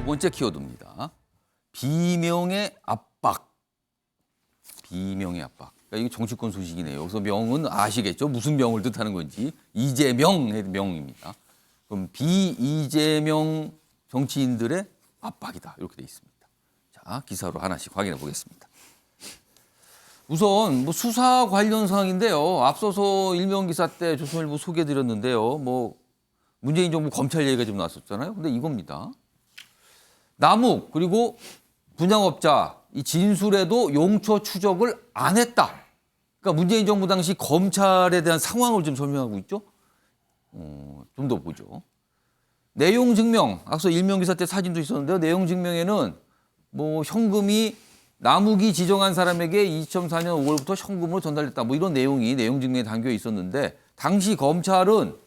번째 키워드입니다. 비명의 압박. 비명의 압박. 그러니까 이게 정치권 소식이네요. 여기서 명은 아시겠죠? 무슨 명을 뜻하는 건지. 이재명의 명입니다. 그럼 비이재명 정치인들의 압박이다. 이렇게 돼 있습니다. 자, 기사로 하나씩 확인해 보겠습니다. 우선 수사 관련 사항인데요. 앞서서 일명 기사 때 조선일보 소개해드렸는데요. 문재인 정부 검찰 얘기가 좀 나왔었잖아요. 근데 이겁니다. 남욱 그리고 분양업자 이 진술에도 용처 추적을 안 했다. 그러니까 문재인 정부 당시 검찰에 대한 상황을 좀 설명하고 있죠. 좀 더 보죠. 내용 증명, 앞서 일명 기사 때 사진도 있었는데요. 내용 증명에는 현금이 남욱이 지정한 사람에게 2004년 5월부터 현금으로 전달됐다. 이런 내용이 내용 증명에 담겨 있었는데 당시 검찰은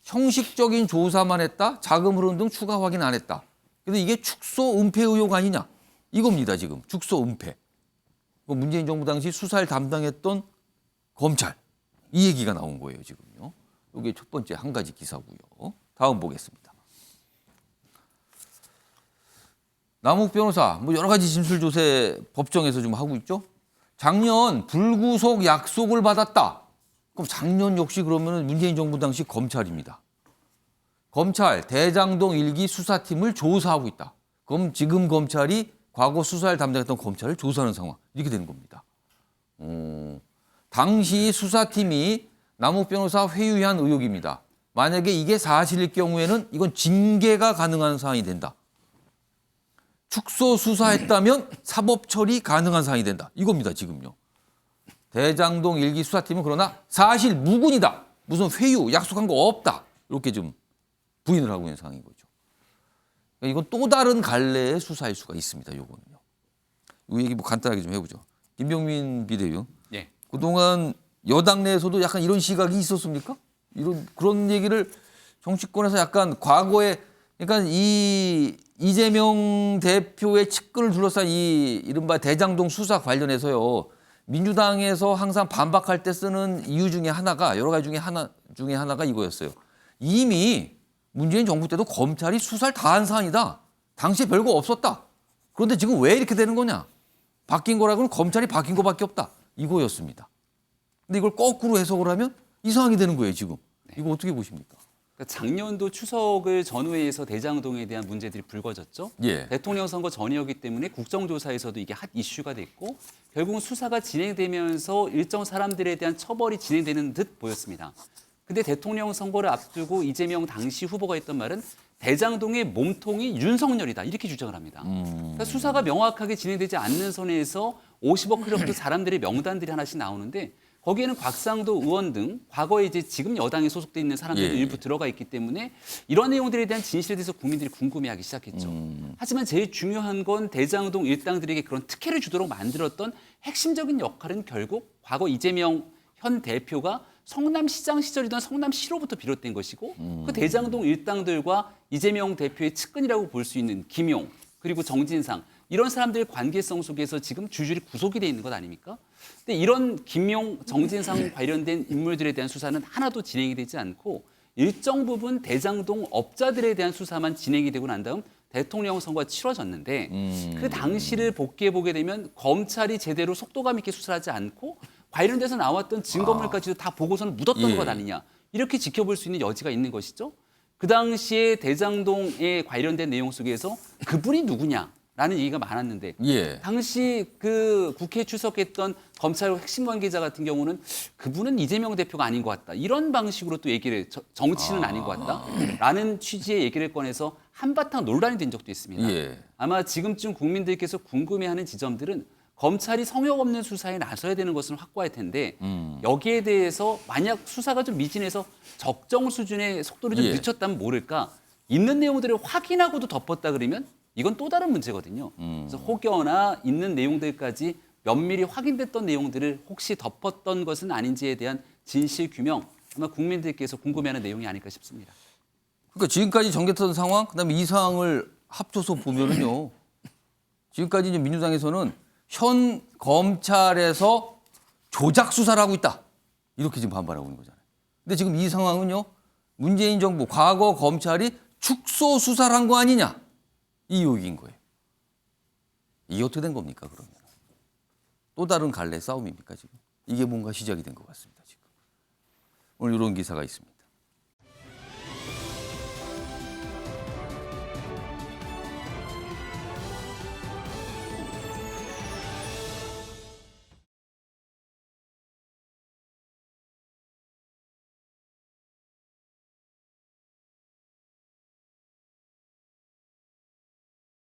형식적인 조사만 했다. 자금 흐름 등 추가 확인 안 했다. 근데 이게 축소 은폐 의혹 아니냐? 이겁니다, 지금. 축소 은폐. 문재인 정부 당시 수사를 담당했던 검찰. 이 얘기가 나온 거예요, 지금요. 이게 첫 번째 한 가지 기사고요. 다음 보겠습니다. 남욱 변호사, 여러 가지 진술 조세 법정에서 좀 하고 있죠. 작년 불구속 약속을 받았다. 그럼 작년 역시 그러면 문재인 정부 당시 검찰입니다. 검찰 대장동 1기 수사팀을 조사하고 있다. 그럼 지금 검찰이 과거 수사를 담당했던 검찰을 조사하는 상황. 이렇게 되는 겁니다. 당시 수사팀이 남욱 변호사 회유한 의혹입니다. 만약에 이게 사실일 경우에는 이건 징계가 가능한 사안이 된다. 축소 수사했다면 사법 처리 가능한 사안이 된다. 이겁니다, 지금요. 대장동 1기 수사팀은 그러나 사실 무근이다. 무슨 회유, 약속한 거 없다. 이렇게 좀 부인을 하고 있는 상황인 거죠. 그러니까 이건 또 다른 갈래의 수사일 수가 있습니다. 요거는요. 이 얘기 간단하게 좀 해보죠. 김병민 비대위원. 예. 그동안 여당 내에서도 약간 이런 시각이 있었습니까? 그런 얘기를 정치권에서 약간 과거에 그러니까 이 이재명 대표의 측근을 둘러싼 이 이른바 대장동 수사 관련해서요. 민주당에서 항상 반박할 때 쓰는 이유 중에 하나가 여러 가지 중에 하나가 이거였어요. 이미 문재인 정부 때도 검찰이 수사를 다 한 사안이다. 당시에 별거 없었다. 그런데 지금 왜 이렇게 되는 거냐? 바뀐 거라고는 검찰이 바뀐 거밖에 없다. 이거였습니다. 근데 이걸 거꾸로 해석을 하면 이 상황이 되는 거예요, 지금. 이거 어떻게 보십니까? 작년도 추석을 전후해서 대장동에 대한 문제들이 불거졌죠. 예. 대통령 선거 전이었기 때문에 국정조사에서도 이게 핫 이슈가 됐고 결국은 수사가 진행되면서 일정 사람들에 대한 처벌이 진행되는 듯 보였습니다. 근데 대통령 선거를 앞두고 이재명 당시 후보가 했던 말은 대장동의 몸통이 윤석열이다 이렇게 주장을 합니다. 그러니까 수사가 명확하게 진행되지 않는 선에서 50억 클럽도 사람들의 명단들이 하나씩 나오는데 거기에는 곽상도 의원 등 과거에 지금 여당에 소속돼 있는 사람들이 일부 들어가 있기 때문에 이런 내용들에 대한 진실에 대해서 국민들이 궁금해하기 시작했죠. 하지만 제일 중요한 건 대장동 일당들에게 그런 특혜를 주도록 만들었던 핵심적인 역할은 결국 과거 이재명 현 대표가 성남시장 시절이던 성남시로부터 비롯된 것이고 그 대장동 일당들과 이재명 대표의 측근이라고 볼 수 있는 김용 그리고 정진상 이런 사람들의 관계성 속에서 지금 줄줄이 구속이 돼 있는 것 아닙니까? 근데 이런 김용, 정진상 관련된 인물들에 대한 수사는 하나도 진행이 되지 않고 일정 부분 대장동 업자들에 대한 수사만 진행이 되고 난 다음 대통령 선거가 치러졌는데 그 당시를 복귀해 보게 되면 검찰이 제대로 속도감 있게 수사하지 않고 관련돼서 나왔던 증거물까지도 다 보고서는 묻었던 것 아니냐. 이렇게 지켜볼 수 있는 여지가 있는 것이죠. 그 당시에 대장동에 관련된 내용 속에서 그분이 누구냐라는 얘기가 많았는데 당시 그 국회에 출석했던 검찰 핵심 관계자 같은 경우는 그분은 이재명 대표가 아닌 것 같다. 이런 방식으로 또 얘기를 정치는 아닌 것 같다라는 취지의 얘기를 꺼내서 한바탕 논란이 된 적도 있습니다. 아마 지금쯤 국민들께서 궁금해하는 지점들은 검찰이 성역 없는 수사에 나서야 되는 것은 확고할 텐데 여기에 대해서 만약 수사가 좀 미진해서 적정 수준의 속도를 좀 늦췄다면 모를까 있는 내용들을 확인하고도 덮었다 그러면 이건 또 다른 문제거든요. 그래서 혹여나 있는 내용들까지 면밀히 확인됐던 내용들을 혹시 덮었던 것은 아닌지에 대한 진실 규명 아마 국민들께서 궁금해하는 내용이 아닐까 싶습니다. 그러니까 지금까지 전개했던 상황, 그다음에 이 상황을 합쳐서 보면은요. 지금까지 이제 민주당에서는 현 검찰에서 조작 수사를 하고 있다. 이렇게 지금 반발하고 있는 거잖아요. 근데 지금 이 상황은요. 문재인 정부, 과거 검찰이 축소 수사를 한 거 아니냐. 이 요익인 거예요. 이게 어떻게 된 겁니까, 그러면? 또 다른 갈래 싸움입니까, 지금? 이게 뭔가 시작이 된 것 같습니다, 지금. 오늘 이런 기사가 있습니다.